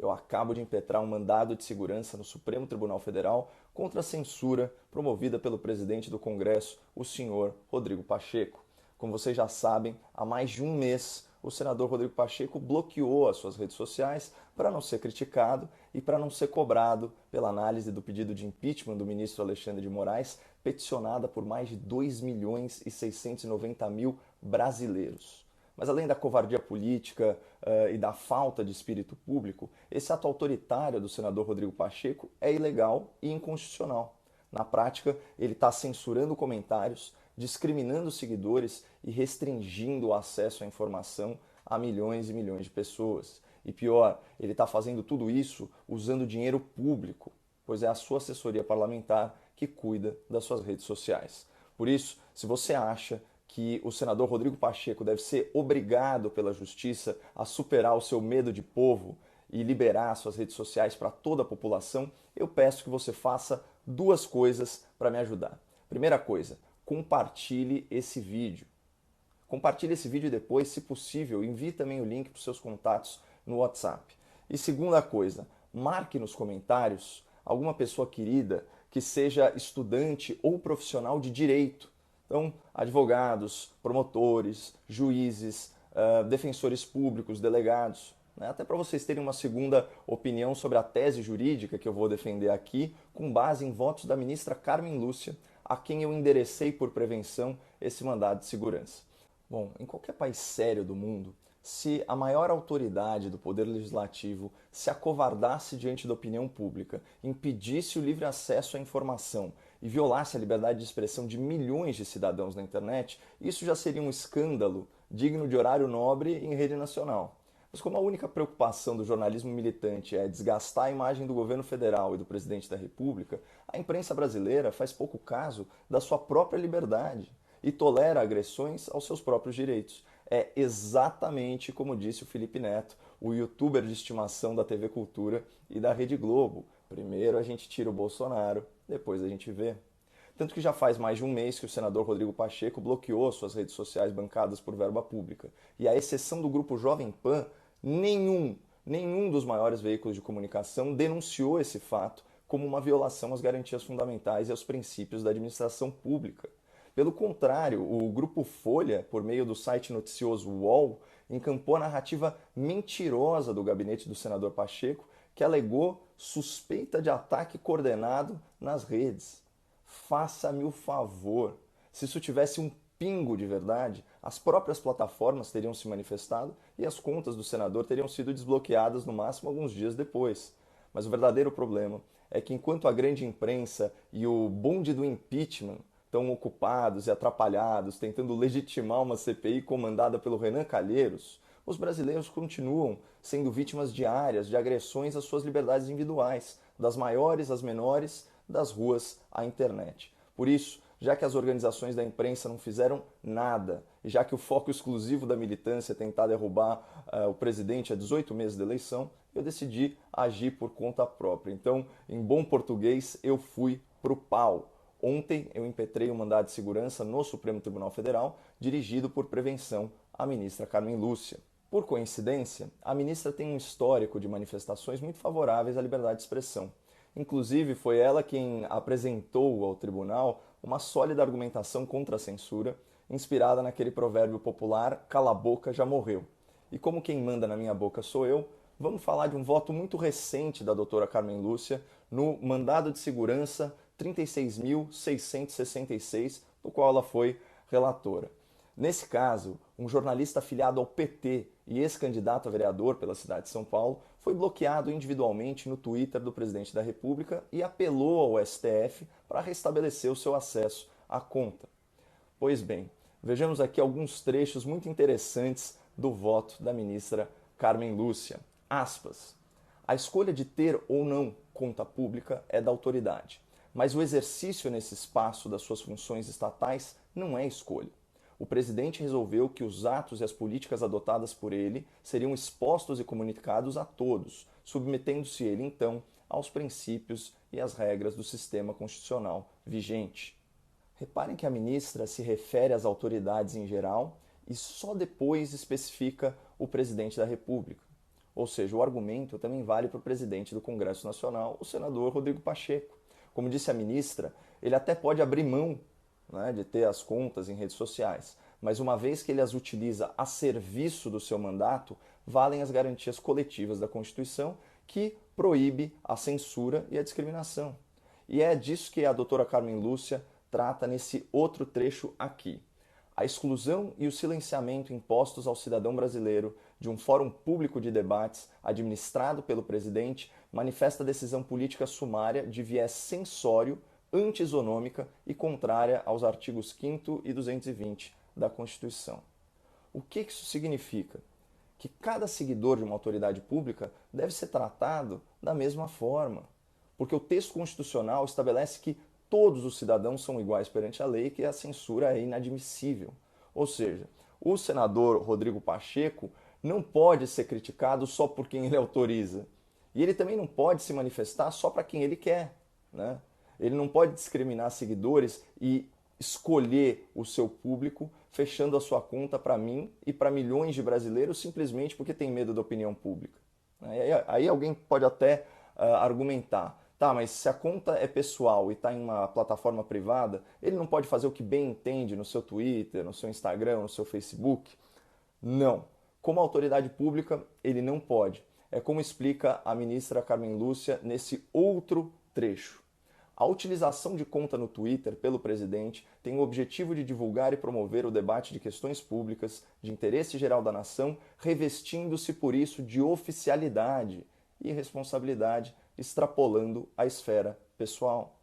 eu acabo de impetrar um mandado de segurança no Supremo Tribunal Federal contra a censura promovida pelo presidente do Congresso, o senhor Rodrigo Pacheco. Como vocês já sabem, há mais de um mês o senador Rodrigo Pacheco bloqueou as suas redes sociais para não ser criticado e para não ser cobrado pela análise do pedido de impeachment do ministro Alexandre de Moraes, peticionada por mais de 2 milhões e 690 mil brasileiros. Mas além da covardia política e da falta de espírito público, esse ato autoritário do senador Rodrigo Pacheco é ilegal e inconstitucional. Na prática, ele está censurando comentários, discriminando seguidores e restringindo o acesso à informação a milhões e milhões de pessoas. E pior, ele está fazendo tudo isso usando dinheiro público, pois é a sua assessoria parlamentar que cuida das suas redes sociais. Por isso, se você acha que o senador Rodrigo Pacheco deve ser obrigado pela justiça a superar o seu medo de povo e liberar suas redes sociais para toda a população, eu peço que você faça duas coisas para me ajudar. Primeira coisa, compartilhe esse vídeo. Compartilhe esse vídeo e depois, se possível, envie também o link para os seus contatos no WhatsApp. E segunda coisa, marque nos comentários alguma pessoa querida que seja estudante ou profissional de direito. Então, advogados, promotores, juízes, defensores públicos, delegados, né? Até para vocês terem uma segunda opinião sobre a tese jurídica que eu vou defender aqui, com base em votos da ministra Carmen Lúcia, a quem eu enderecei por prevenção esse mandado de segurança. Bom, em qualquer país sério do mundo, se a maior autoridade do poder legislativo se acovardasse diante da opinião pública, impedisse o livre acesso à informação e violasse a liberdade de expressão de milhões de cidadãos na internet, isso já seria um escândalo digno de horário nobre em rede nacional. Mas como a única preocupação do jornalismo militante é desgastar a imagem do governo federal e do presidente da República, a imprensa brasileira faz pouco caso da sua própria liberdade e tolera agressões aos seus próprios direitos. É exatamente como disse o Felipe Neto, o youtuber de estimação da TV Cultura e da Rede Globo. Primeiro a gente tira o Bolsonaro, depois a gente vê. Tanto que já faz mais de um mês que o senador Rodrigo Pacheco bloqueou suas redes sociais bancadas por verba pública. E à exceção do grupo Jovem Pan, nenhum dos maiores veículos de comunicação denunciou esse fato como uma violação às garantias fundamentais e aos princípios da administração pública. Pelo contrário, o Grupo Folha, por meio do site noticioso UOL, encampou a narrativa mentirosa do gabinete do senador Pacheco, que alegou suspeita de ataque coordenado nas redes. Faça-me o favor. Se isso tivesse um pingo de verdade, as próprias plataformas teriam se manifestado e as contas do senador teriam sido desbloqueadas no máximo alguns dias depois. Mas o verdadeiro problema é que enquanto a grande imprensa e o bonde do impeachment estão ocupados e atrapalhados tentando legitimar uma CPI comandada pelo Renan Calheiros, os brasileiros continuam sendo vítimas diárias de agressões às suas liberdades individuais, das maiores às menores, das ruas à internet. Por isso, já que as organizações da imprensa não fizeram nada, e já que o foco exclusivo da militância é tentar derrubar o presidente há 18 meses da eleição, eu decidi agir por conta própria. Então, em bom português, eu fui pro pau. Ontem eu impetrei um mandado de segurança no Supremo Tribunal Federal, dirigido por prevenção à ministra Carmen Lúcia. Por coincidência, a ministra tem um histórico de manifestações muito favoráveis à liberdade de expressão. Inclusive, foi ela quem apresentou ao tribunal uma sólida argumentação contra a censura, inspirada naquele provérbio popular "cala a boca, já morreu". E como quem manda na minha boca sou eu, vamos falar de um voto muito recente da doutora Carmen Lúcia no mandado de segurança 36.666, do qual ela foi relatora. Nesse caso, um jornalista afiliado ao PT e ex-candidato a vereador pela cidade de São Paulo foi bloqueado individualmente no Twitter do presidente da República e apelou ao STF para restabelecer o seu acesso à conta. Pois bem, vejamos aqui alguns trechos muito interessantes do voto da ministra Carmen Lúcia. Aspas. A escolha de ter ou não conta pública é da autoridade, mas o exercício nesse espaço das suas funções estatais não é escolha. O presidente resolveu que os atos e as políticas adotadas por ele seriam expostos e comunicados a todos, submetendo-se ele, então, aos princípios e às regras do sistema constitucional vigente. Reparem que a ministra se refere às autoridades em geral e só depois especifica o presidente da República. Ou seja, o argumento também vale para o presidente do Congresso Nacional, o senador Rodrigo Pacheco. Como disse a ministra, ele até pode abrir mão, né, de ter as contas em redes sociais, mas uma vez que ele as utiliza a serviço do seu mandato, valem as garantias coletivas da Constituição, que proíbe a censura e a discriminação. E é disso que a doutora Carmen Lúcia trata nesse outro trecho aqui. A exclusão e o silenciamento impostos ao cidadão brasileiro de um fórum público de debates administrado pelo presidente manifesta decisão política sumária de viés censório, anti-isonômica e contrária aos artigos 5º e 220 da Constituição. O que isso significa? Que cada seguidor de uma autoridade pública deve ser tratado da mesma forma, porque o texto constitucional estabelece que todos os cidadãos são iguais perante a lei e que a censura é inadmissível. Ou seja, o senador Rodrigo Pacheco não pode ser criticado só por quem ele autoriza. E ele também não pode se manifestar só para quem ele quer, né? Ele não pode discriminar seguidores e escolher o seu público fechando a sua conta para mim e para milhões de brasileiros simplesmente porque tem medo da opinião pública. Aí alguém pode até argumentar, tá, mas se a conta é pessoal e está em uma plataforma privada, ele não pode fazer o que bem entende no seu Twitter, no seu Instagram, no seu Facebook? Não. Como autoridade pública, ele não pode. É como explica a ministra Carmen Lúcia nesse outro trecho. A utilização de conta no Twitter pelo presidente tem o objetivo de divulgar e promover o debate de questões públicas de interesse geral da nação, revestindo-se por isso de oficialidade e responsabilidade, extrapolando a esfera pessoal.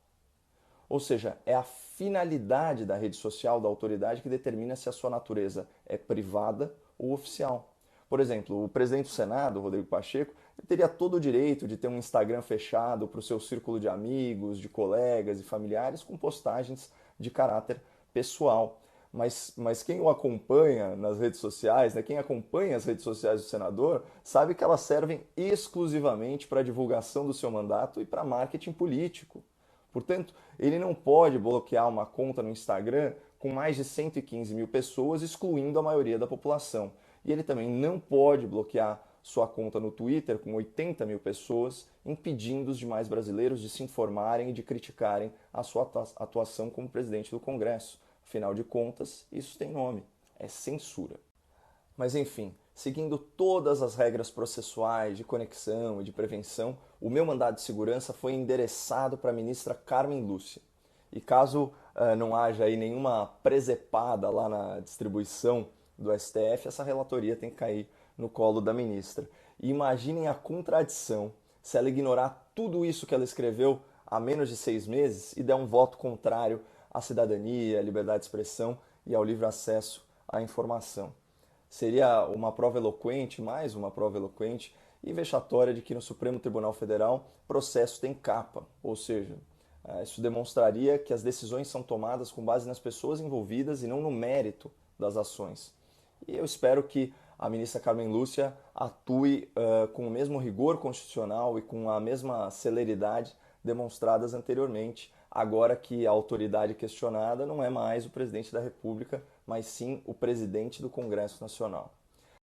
Ou seja, é a finalidade da rede social da autoridade que determina se a sua natureza é privada ou oficial. Por exemplo, o presidente do Senado, Rodrigo Pacheco, teria todo o direito de ter um Instagram fechado para o seu círculo de amigos, de colegas e familiares com postagens de caráter pessoal. Mas quem o acompanha nas redes sociais, né, quem acompanha as redes sociais do senador, sabe que elas servem exclusivamente para a divulgação do seu mandato e para marketing político. Portanto, ele não pode bloquear uma conta no Instagram com mais de 115 mil pessoas, excluindo a maioria da população. E ele também não pode bloquear sua conta no Twitter com 80 mil pessoas, impedindo os demais brasileiros de se informarem e de criticarem a sua atuação como presidente do Congresso. Afinal de contas, isso tem nome, é censura. Mas enfim, seguindo todas as regras processuais de conexão e de prevenção, o meu mandado de segurança foi endereçado para a ministra Carmen Lúcia. E caso não haja aí nenhuma presepada lá na distribuição do STF, essa relatoria tem que cair no colo da ministra. E imaginem a contradição se ela ignorar tudo isso que ela escreveu há menos de 6 meses e der um voto contrário à cidadania, à liberdade de expressão e ao livre acesso à informação. Seria uma prova eloquente, mais uma prova eloquente e vexatória de que no Supremo Tribunal Federal processo tem capa, ou seja, isso demonstraria que as decisões são tomadas com base nas pessoas envolvidas e não no mérito das ações. E eu espero que a ministra Carmen Lúcia atue com o mesmo rigor constitucional e com a mesma celeridade demonstradas anteriormente, agora que a autoridade questionada não é mais o presidente da República, mas sim o presidente do Congresso Nacional.